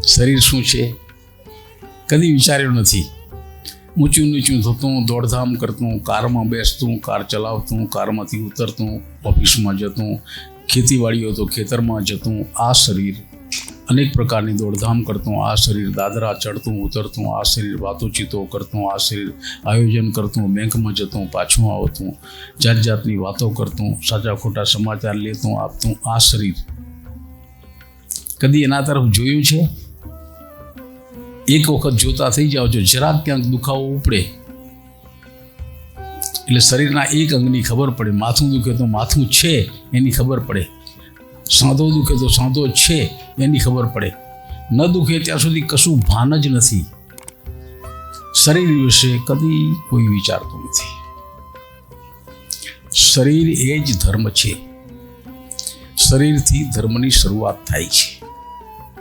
શરીર શું છે કદી વિચાર્યું નથી. ઊંચું નીચું થતું, દોડધામ કરતું, કારમાં બેસતું, કાર ચલાવતું, કારમાંથી ઉતરતું, ઓફિસમાં જતું, ખેતીવાડી હોય તો ખેતરમાં જતું. આ શરીર અનેક પ્રકારની દોડધામ કરતું, આ શરીર દાદરા ચડતું ઉતરતું, આ શરીર વાતોચીતો કરતું, આ શરીર આયોજન કરતું, બેંકમાં જતું પાછું આવતું, જાત જાતની વાતો કરતું, સાચા ખોટા સમાચાર લેતું આપતું. આ શરીર કદી એના તરફ જોયું છે? એક વખત જોતા થઈ જાઓ છો, જરાક ક્યાંક દુખાવો ઉપડે એટલે શરીરના એક અંગની ખબર પડે. માથું દુખે તો માથું છે એની ખબર પડે, સાંધો દુખે તો સાંધો છે એની ખબર પડે. ન દુખે ત્યાં સુધી કશું ભાન જ નથી. શરીર વિશે કદી કોઈ વિચારતું નથી. શરીર એ જ ધર્મ છે. શરીરથી ધર્મની શરૂઆત થાય છે.